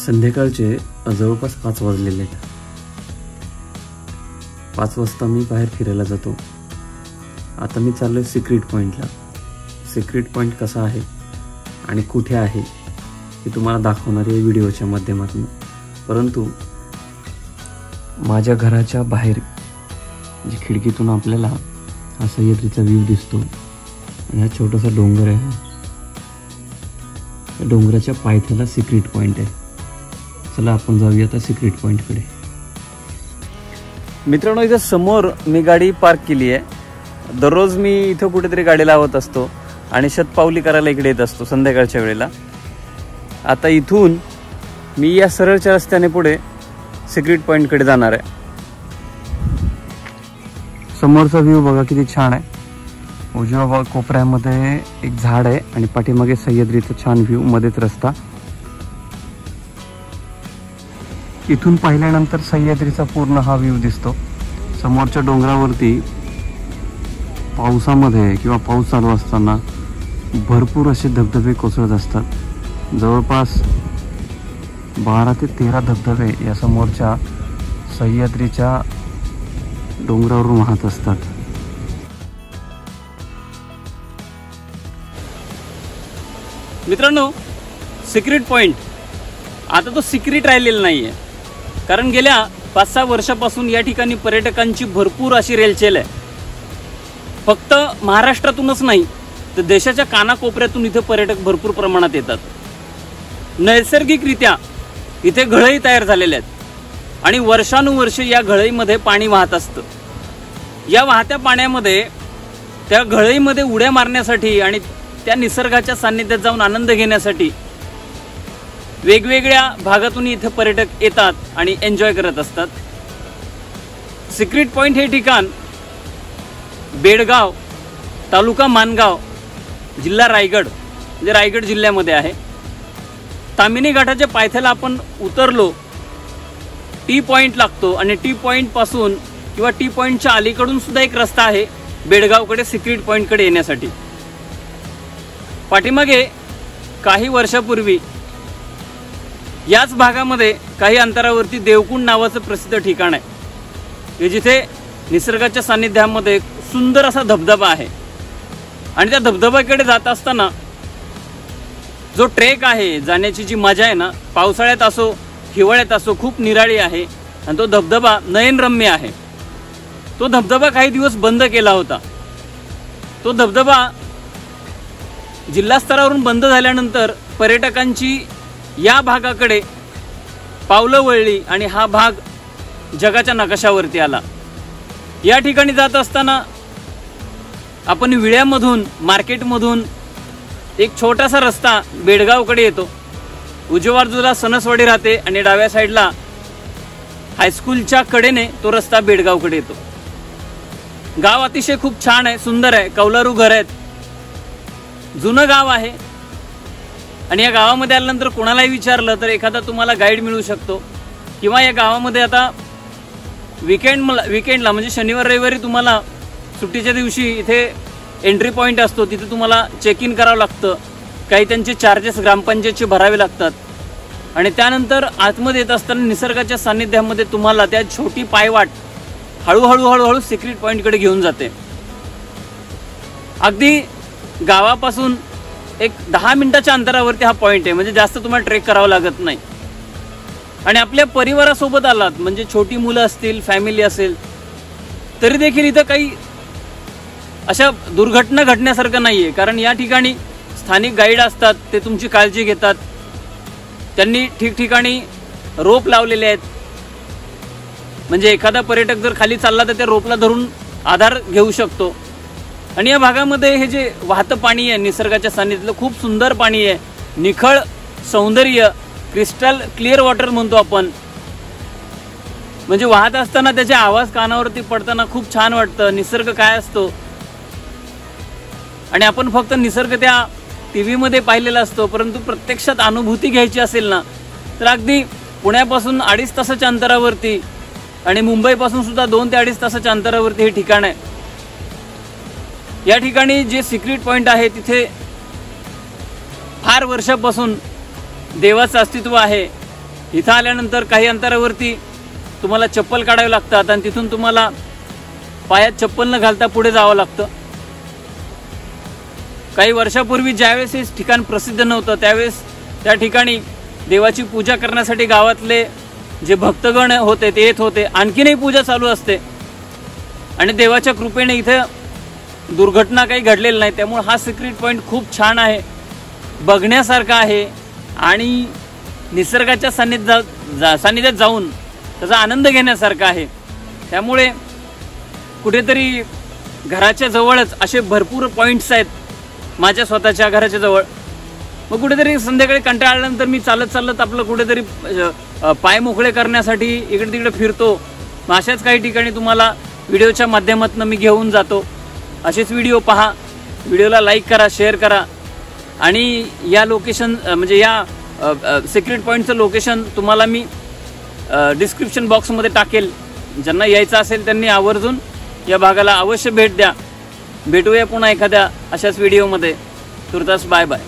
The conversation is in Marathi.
संध्याकाळचे जवळपास 5 वाजलेले आहेत. 5 वाजता मी बाहेर फिरायला जातो. आता मी चाललोय सिक्रेट पॉईंटला. सिक्रेट पॉईंट कसा आहे आणि कुठे आहे हे तुम्हाला दाखवणार आहे व्हिडिओच्या माध्यमातून. परंतु माझ्या घराच्या बाहेर जी खिडकीतून आपल्याला हा सह्याद्रीचा व्ह्यू दिसतो आणि हा छोटासा डोंगर आहे. या डोंगराच्या पायथ्याला सिक्रेट पॉईंट आहे. चला आपण जाऊया आता सिक्रेट पॉईंटकडे. मित्रांनो, इथं समोर मी गाडी पार्क केली आहे. दररोज मी इथं कुठेतरी गाडी लावत असतो आणि शतपावली करायला इकडे येत असतो संध्याकाळच्या वेळेला. आता इथून मी या सरळच्या रस्त्याने पुढे सिक्रेट पॉईंटकडे जाणार आहे. समोरचा व्ह्यू बघा किती छान आहे. उजव्या कोपऱ्यामध्ये एक झाड आहे आणि पाठीमागे सह्याद्रीचा छान व्ह्यू, मध्येच रस्ता. इथून पाहिल्यानंतर सह्याद्रीचा पूर्ण हा व्ह्यू दिसतो. समोरच्या डोंगरावरती पावसामध्ये किंवा पाऊस चालू असताना भरपूर असे धबधबे कोसळत असतात. जवळपास 12 ते 13 धबधबे या समोरच्या सह्याद्रीच्या डोंगरावरून वाहत असतात. मित्रांनो, सिक्रेट पॉईंट आता तो सिक्रेट राहिलेला नाहीये, कारण गेल्या 5-6 वर्षापासून या ठिकाणी पर्यटकांची भरपूर अशी रेलचेल आहे. फक्त महाराष्ट्रातूनच नाही तर देशाच्या कानाकोपऱ्यातून इथे पर्यटक भरपूर प्रमाणात येतात. नैसर्गिकरित्या इथे घळई तयार झालेले आहेत आणि वर्षानुवर्षे या घळईमध्ये पाणी वाहत असतं. या वाहत्या पाण्यामध्ये त्या घळईमध्ये उड्या मारण्यासाठी आणि त्या निसर्गाच्या सान्निध्यात जाऊन आनंद घेण्यासाठी वेगवेगळ्या भागातून इथे पर्यटक येतात आणि एन्जॉय करत असतात. सिक्रेट पॉईंट हे ठिकाण बेडगाव, तालुका मानगाव, जिल्हा रायगड, म्हणजे रायगड जिल्ह्यामध्ये आहे. तामिनी घाटाच्या पायथ्याला आपण उतरलो, टी पॉईंट लागतो आणि टी पॉईंट पासून किंवा टी पॉईंटच्या अलीकडून सुद्धा एक रस्ता आहे बेडगावकडे सिक्रेट पॉईंटकडे येण्यासाठी. पाठीमागे काही वर्षापूर्वी याच भागामध्ये काही अंतरावरती देवकुंड नावाचं प्रसिद्ध ठिकाण आहे की जिथे निसर्गाच्या सान्निध्यामध्ये सुंदर असा धबधबा आहे. आणि त्या धबधब्याकडे जात असताना जो ट्रेक आहे, जाण्याची जी मजा आहे ना, पावसाळ्यात असो हिवाळ्यात असो खूप निराळी आहे. आणि तो धबधबा नयनरम्य आहे. तो धबधबा काही दिवस बंद केला होता. तो धबधबा जिल्हा स्तरावरून बंद झाल्यानंतर पर्यटकांची या भागाकडे पावलं वळली आणि हा भाग जगाच्या नकाशावरती आला. या ठिकाणी जात असताना आपण विळ्यामधून, मार्केटमधून एक छोटासा रस्ता बेडगावकडे येतो. उजव्या बाजूला सणसवाडी राहते आणि डाव्या साईडला हायस्कूलच्या कडेने तो रस्ता बेडगावकडे येतो. गाव अतिशय खूप छान आहे, सुंदर आहे. कौलारू घर आहेत, जुनं गाव आहे. आणि या गावामध्ये आल्यानंतर कोणालाही विचारलं तर एखादा तुम्हाला गाईड मिळू शकतो. किंवा या गावामध्ये आता विकेंडला म्हणजे शनिवार रविवारी तुम्हाला सुट्टीच्या दिवशी इथे एंट्री पॉईंट असतो, तिथे तुम्हाला चेक इन करावं लागतं. काही त्यांचे चार्जेस ग्रामपंचायतचे भरावे लागतात. आणि त्यानंतर आतमध्ये येत असताना निसर्गाच्या सान्निध्यामध्ये तुम्हाला त्या छोटी पायवाट हळूहळू सिक्रेट पॉईंटकडे घेऊन जाते. अगदी गावापासून एक 10 मिनिटाच्या अंतरावरती हा पॉईंट आहे, म्हणजे जास्त तुम्हाला ट्रेक करावं लागत नाही. आणि आपल्या परिवारासोबत आलात म्हणजे छोटी मुलं असतील, फॅमिली असेल, तरी देखील इथं काही अशा दुर्घटना घडण्यासारखं नाहीये. कारण या ठिकाणी स्थानिक गाईड असतात, ते तुमची काळजी घेतात. त्यांनी ठिकठिकाणी रोप लावलेले आहेत, म्हणजे एखादा पर्यटक जर खाली चालला तर त्या रोपला धरून आधार घेऊ शकतो. आणि या भागामध्ये हे जे वाहतं पाणी आहे निसर्गाच्या सान्निध्यातलं खूप सुंदर पाणी आहे. निखळ सौंदर्य, क्रिस्टल क्लिअर वॉटर म्हणतो आपण. म्हणजे वाहत असताना त्याचे आवाज कानावरती पडताना खूप छान वाटतं. निसर्ग काय असतो आणि आपण फक्त निसर्ग त्या टीव्हीमध्ये पाहिलेला असतो, परंतु प्रत्यक्षात अनुभूती घ्यायची असेल ना तर अगदी पुण्यापासून 2.5 तासाच्या अंतरावरती आणि मुंबईपासून सुद्धा 2 ते 2.5 तासाच्या अंतरावरती हे ठिकाण आहे. या ठिकाणी जे सिक्रेट पॉईंट आहे तिथे फार वर्षापासून देवाचं अस्तित्व आहे. इथं आल्यानंतर काही अंतरावरती तुम्हाला चप्पल काढावी लागतात आणि तिथून तुम्हाला पायात चप्पल न घालता पुढे जावं लागतं. काही वर्षापूर्वी ज्यावेळेस हे ठिकाण प्रसिद्ध नव्हतं त्यावेळेस त्या ठिकाणी देवाची पूजा करण्यासाठी गावातले जे भक्तगण होते ते येत होते. आणखीनही पूजा चालू असते आणि देवाच्या कृपेने इथे दुर्घटना काही घडलेली नाही. त्यामुळे हा सिक्रेट पॉईंट खूप छान आहे, बघण्यासारखा आहे आणि निसर्गाच्या सान्निध्यात जाऊन त्याचा आनंद घेण्यासारखा आहे. त्यामुळे कुठेतरी घराच्या जवळच असे भरपूर पॉईंट्स आहेत माझ्या स्वतःच्या घराच्या जवळ. मग कुठेतरी संध्याकाळी कंटाळल्यानंतर मी चालत आपलं कुठेतरी पाय मोकळे करण्यासाठी इकडे तिकडे फिरतो. मग अशाच काही ठिकाणी तुम्हाला व्हिडिओच्या माध्यमातून मी घेऊन जातो. असेच व्हिडिओ पहा, व्हिडिओला लाईक करा, शेअर करा आणि या लोकेशन म्हणजे या सिक्रेट पॉईंटचं लोकेशन तुम्हाला मी डिस्क्रिप्शन बॉक्समध्ये टाकेल. ज्यांना यायचं असेल त्यांनी आवर्जून या भागाला अवश्य भेट द्या. भेटूया पुन्हा एखाद्या अशाच व्हिडिओमध्ये. तुर्तास बाय बाय.